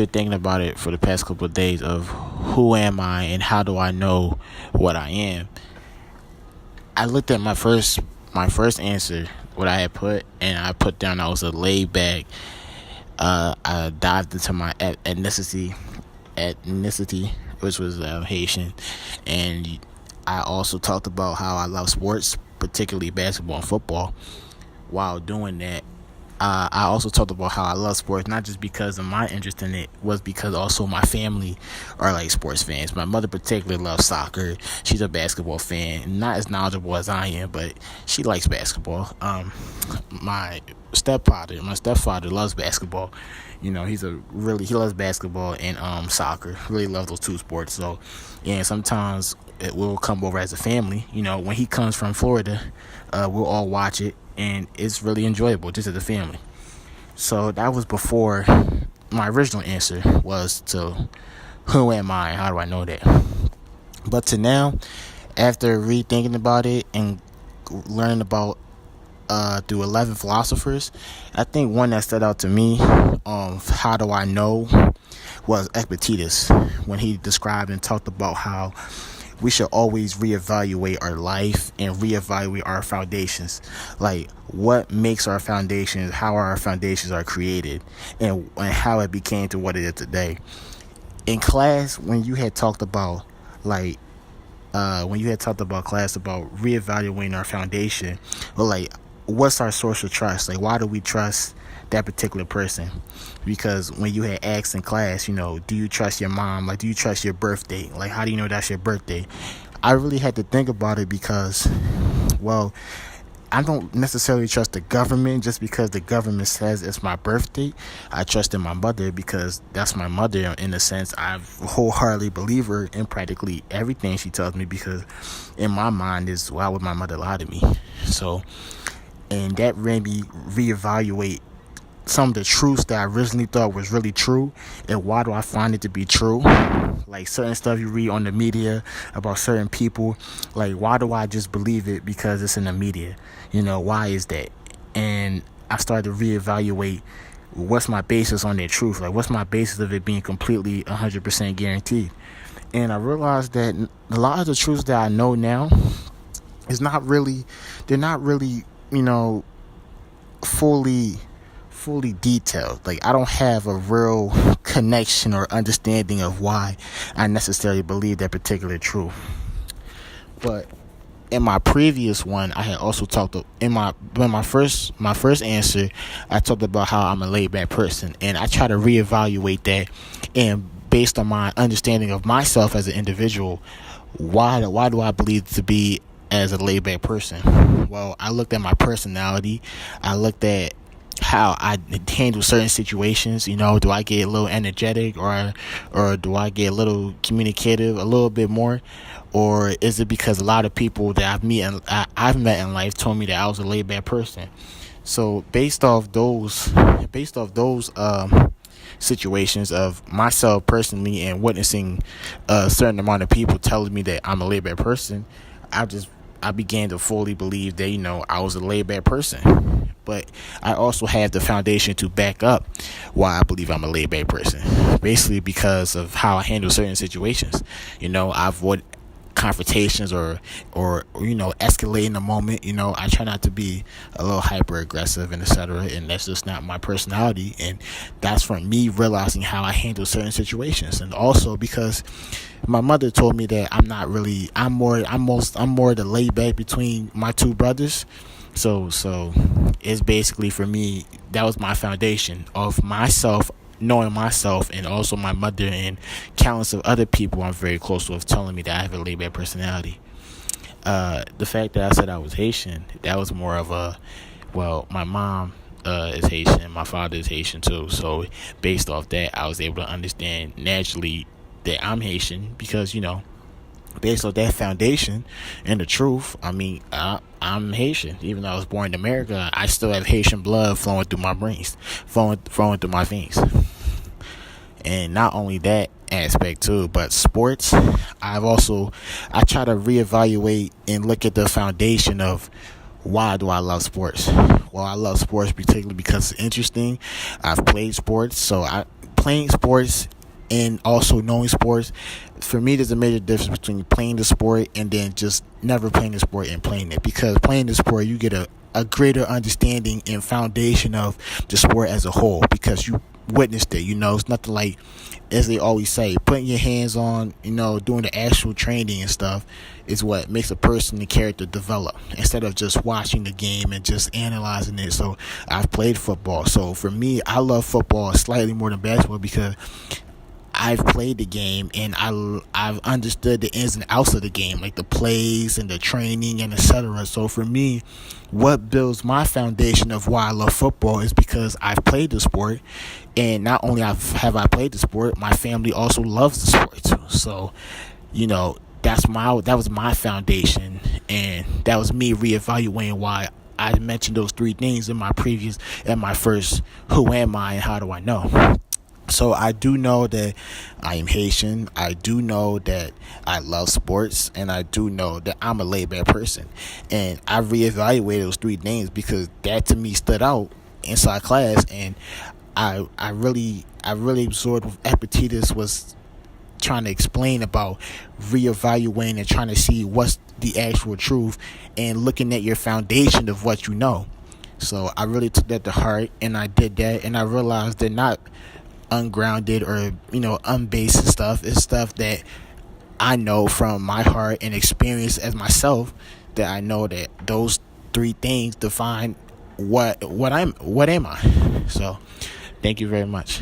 been thinking about it for the past couple of days of who am I and how do I know what I am. I looked at my first answer, what I had put, and I put down I was a laid back. I dived into my ethnicity, which was Haitian, and I also talked about how I love sports, particularly basketball and football. While doing that, I also talked about how I love sports, not just because of my interest in it, was because also my family are like sports fans. My mother particularly loves soccer. She's a basketball fan, not as knowledgeable as I am, but she likes basketball. My stepfather loves basketball. He loves basketball and soccer. Really love those two sports. So, yeah, sometimes it will come over as a family. When he comes from Florida, we'll all watch it, and it's really enjoyable just as a family. So that was before my original answer was to who am I and how do I know that. But to now, after rethinking about it and learning about through 11 philosophers, I think one that stood out to me, how do I know, was Epictetus, when he described and talked about how we should always reevaluate our life and reevaluate our foundations. Like, what makes our foundations, how our foundations are created, and how it became to what it is today. In class, when you had talked about class about reevaluating our foundation, or what's our source of trust? Like, why do we trust that particular person? Because when you had asked in class, do you trust your mom? Like, do you trust your birthday? Like, how do you know that's your birthday? I really had to think about it because, well, I don't necessarily trust the government just because the government says it's my birthday. I trust in my mother because that's my mother. In a sense, I wholeheartedly believe her in practically everything she tells me, because in my mind is, why would my mother lie to me? So, and that made me reevaluate some of the truths that I originally thought was really true, and why do I find it to be true. Like certain stuff you read on the media about certain people, like, why do I just believe it because it's in the media? Why is that? And I started to reevaluate what's my basis on that truth. Like, what's my basis of it being completely 100% guaranteed? And I realized that a lot of the truths that I know now they're not really fully detailed. Like, I don't have a real connection or understanding of why I necessarily believe that particular truth. But in my previous one, I had also talked in my first answer, I talked about how I'm a laid back person, and I try to reevaluate that, and based on my understanding of myself as an individual, why do I believe to be as a laid back person? Well, I looked at my personality. I looked at how I handle certain situations. Do I get a little energetic, or do I get a little communicative a little bit more, or is it because a lot of people that I've met in life told me that I was a laid back person? So based off those situations of myself personally and witnessing a certain amount of people telling me that I'm a laid back person, I began to fully believe that, I was a laid back person. But I also have the foundation to back up why I believe I'm a laid back person. Basically because of how I handle certain situations. I avoid confrontations or escalating the moment. I try not to be a little hyper aggressive and etc. And that's just not my personality. And that's from me realizing how I handle certain situations. And also because my mother told me that I'm more the laid back between my two brothers. So it's basically, for me, that was my foundation of myself, knowing myself, and also my mother and countless of other people I'm very close with telling me that I have a laid back personality. The fact that I said I was Haitian, that was more of my mom is Haitian, my father is Haitian too. So based off that, I was able to understand naturally that I'm Haitian because, based on that foundation and the truth, I'm Haitian. Even though I was born in America, I still have Haitian blood flowing through my brains, flowing through my veins. And not only that aspect too, but sports, I try to reevaluate and look at the foundation of why do I love sports. Well, I love sports particularly because it's interesting. I've played sports, so playing sports and also knowing sports, for me, there's a major difference between playing the sport and then just never playing the sport and playing it. Because playing the sport, you get a greater understanding and foundation of the sport as a whole because you witnessed it. It's nothing like, as they always say, putting your hands on, doing the actual training and stuff is what makes a person and character develop instead of just watching the game and just analyzing it. So I've played football. So for me, I love football slightly more than basketball because I've played the game and I've understood the ins and outs of the game, like the plays and the training and etc. So for me, what builds my foundation of why I love football is because I've played the sport, and not only have I played the sport, my family also loves the sport too. So, that was my foundation, and that was me reevaluating why I mentioned those three things in my first "Who am I and how do I know?" So I do know that I am Haitian. I do know that I love sports, and I do know that I'm a laid back person. And I reevaluated those three things because that to me stood out inside class, and I really absorbed what Epictetus was trying to explain about reevaluating and trying to see what's the actual truth and looking at your foundation of what you know. So I really took that to heart, and I did that, and I realized that not ungrounded or unbased stuff. It's stuff that I know from my heart and experience as myself, that I know that those three things define what am I. So thank you very much.